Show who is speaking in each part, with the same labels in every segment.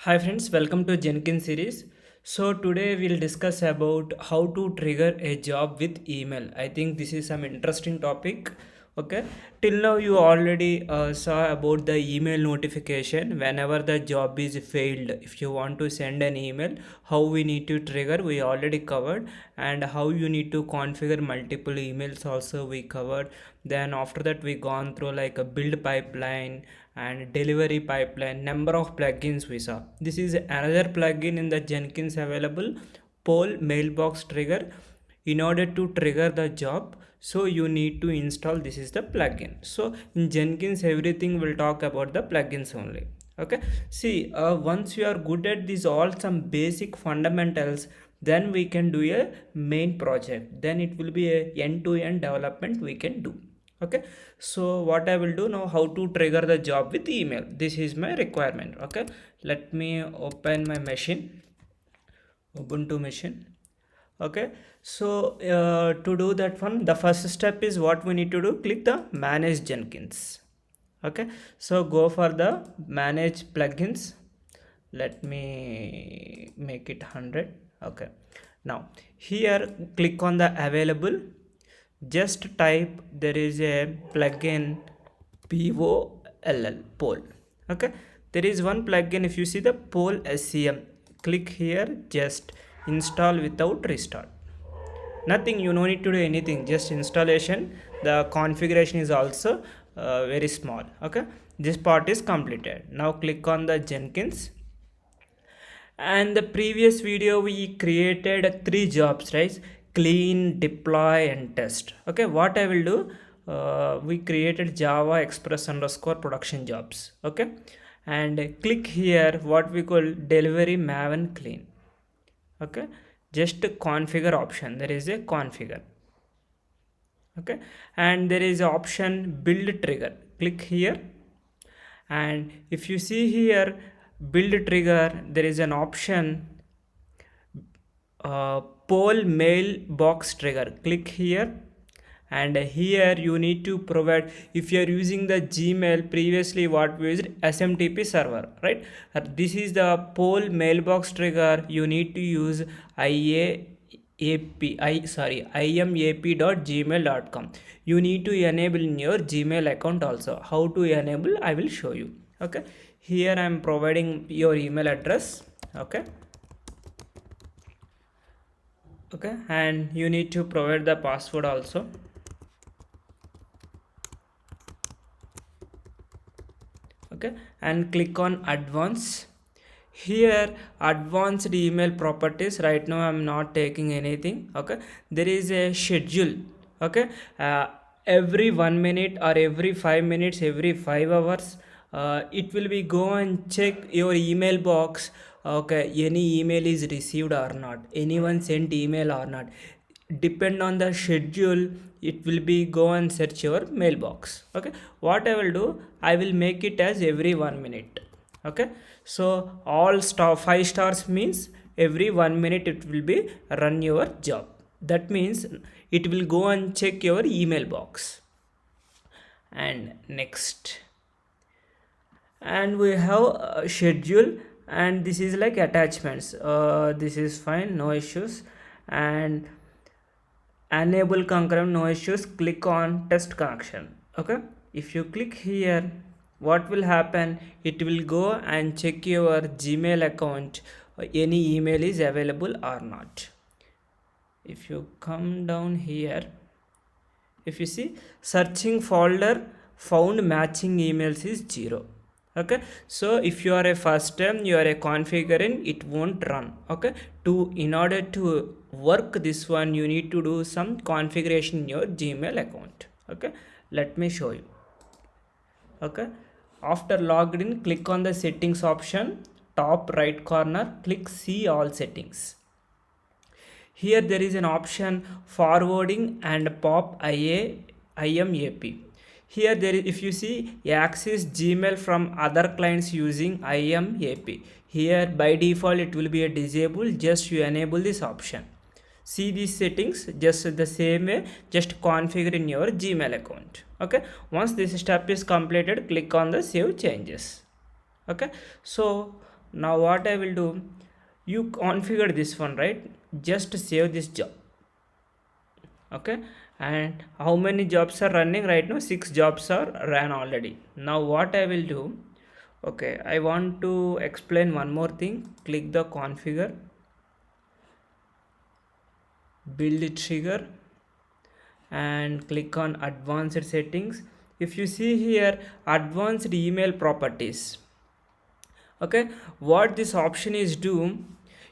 Speaker 1: Hi friends, welcome to Jenkins series. So today we'll discuss about how to trigger a job with email. I think this is some interesting topic. Okay, till now you already saw about the email notification whenever the job is failed. If you want to send an email, how we need to trigger we already covered, and how you need to configure multiple emails also we covered. Then after that we gone through like a build pipeline and delivery pipeline, number of plugins we saw. This is another plugin in the Jenkins available, poll mailbox trigger. In order to trigger the job, so you need to install, this is the plugin. So in Jenkins everything will talk about the plugins only. Okay, see, once you are good at these all some basic fundamentals, then we can do a main project, then it will be a end-to-end development we can do. Okay, so what I will do now, how to trigger the job with email, this is my requirement. Okay, let me open my machine, Ubuntu machine. Okay, so to do that one, the first step is what we need to do, click the manage Jenkins. Okay, so go for the manage plugins. Let me make it 100. Okay, now here click on the available, just type there is a plugin poll. Okay, there is one plugin, if you see the poll SCM, click here, just install without restart. Nothing, you no need to do anything, just installation. The configuration is also very small. Okay, this part is completed. Now click on the Jenkins. And the previous video we created three jobs, right? Clean, deploy and test. Okay, what I will do, we created Java Express underscore production jobs. Okay, and click here what we call delivery maven clean. Okay, just configure option, there is a configure. Okay, and there is a option build trigger, click here. And if you see here build trigger, there is an option poll mailbox trigger, click here. And here you need to provide, if you are using the Gmail, previously what we used SMTP server, right? This is the poll mailbox trigger, you need to use imap.gmail.com. you need to enable in your Gmail account also. How to enable I will show you. Okay, here I am providing your email address. Okay, okay, and you need to provide the password also. Okay, and click on advanced. Here advanced email properties, right now I'm not taking anything. Okay, there is a schedule. Okay, every 1 minute or every 5 minutes, every 5 hours, it will be go and check your email box. Okay, any email is received or not, anyone sent email or not, depend on the schedule, it will be go and search your mailbox. Okay, what I will do, I will make it as every 1 minute. Okay, so all star 5 stars means every 1 minute it will be run your job. That means it will go and check your email box. And next, and we have a schedule, and this is like attachments. This is fine, no issues. And enable concurrent, no issues, click on test connection. Okay, if you click here, what will happen, it will go and check your Gmail account, any email is available or not. If you come down here, if you see searching folder found matching emails is 0. Okay, so if you are a first time you are a configuring, it won't run. Okay, to in order to work this one, you need to do some configuration in your Gmail account. Okay, let me show you. Okay, after logged in, click on the settings option, top right corner, click see all settings. Here there is an option forwarding and pop IMAP. Here there is, if you see, access Gmail from other clients using IMAP. Here by default it will be a disable, just you enable this option. See these settings just the same way, just configure in your Gmail account. Okay, once this step is completed, click on the save changes. Okay, so Now what I will do, you configure this one, right? Just save this job. Okay, and how many jobs are running right now? 6 jobs are ran already. Now what I will do, okay, I want to explain one more thing. Click the configure, build trigger, and click on advanced settings. If you see here, advanced email properties, okay, what this option is do,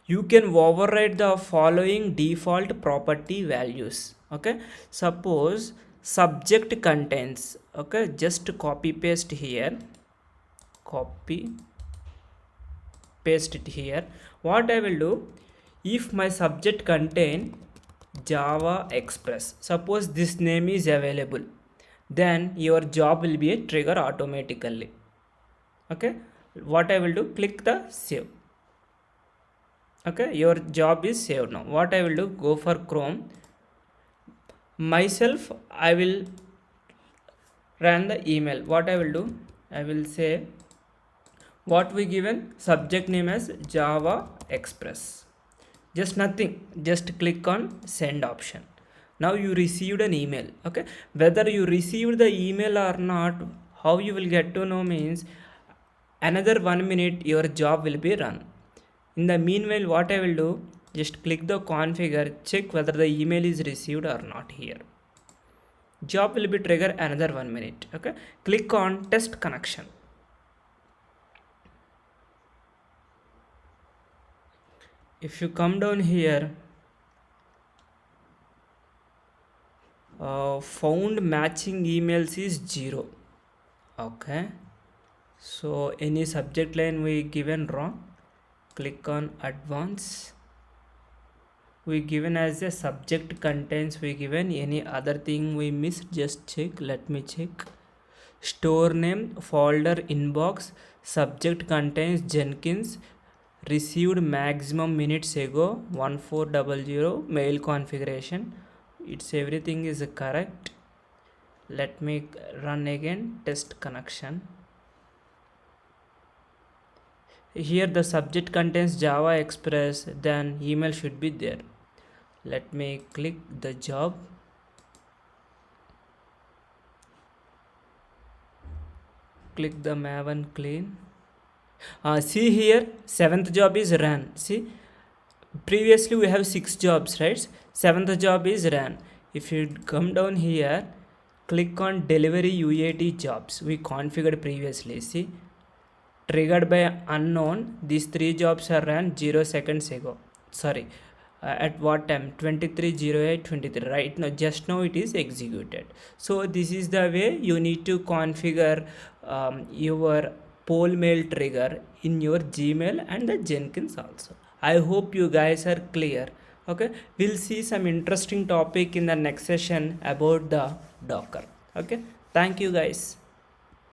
Speaker 1: you can override the following default property values. Okay, suppose subject contains, okay, just copy paste here, copy paste it here. What I will do, if my subject contain Java Express, suppose this name is available, then your job will be a trigger automatically. Okay, what I will do, click the save. Okay, your job is saved. Now what I will do, go for Chrome. Myself, I will run the email. What I will do, I will say what we given subject name as Java Express, just nothing, just click on send option. Now you received an email. Okay, whether you received the email or not, how you will get to know means another 1 minute your job will be run. In the meanwhile, what I will do, just click the configure, check whether the email is received or not. Here job will be trigger another 1 minute. Okay, click on test connection. If you come down here, found matching emails is 0. Okay, so any subject line we given wrong, click on advanced. We given as a subject contains, we given any other thing we missed, just check. Let me check. Store name, folder inbox, subject contains Jenkins, received maximum minutes ago 1400, mail configuration, it's everything is correct. Let me run again, test connection. Here the subject contains Java Express, then email should be there. Let me click the job, click the Maven clean. See here, 7th job is ran. See, previously we have 6 jobs, right? 7th job is ran. If you come down here, click on delivery UAT jobs we configured previously. See, triggered by unknown, these 3 jobs are ran 0 seconds ago. Sorry, at what time? 23:08:23. Right now, just now it is executed. So this is the way you need to configure your poll mail trigger in your Gmail and the Jenkins also. I hope you guys are clear. Okay, we'll see some interesting topic in the next session about the Docker. Okay, thank you guys.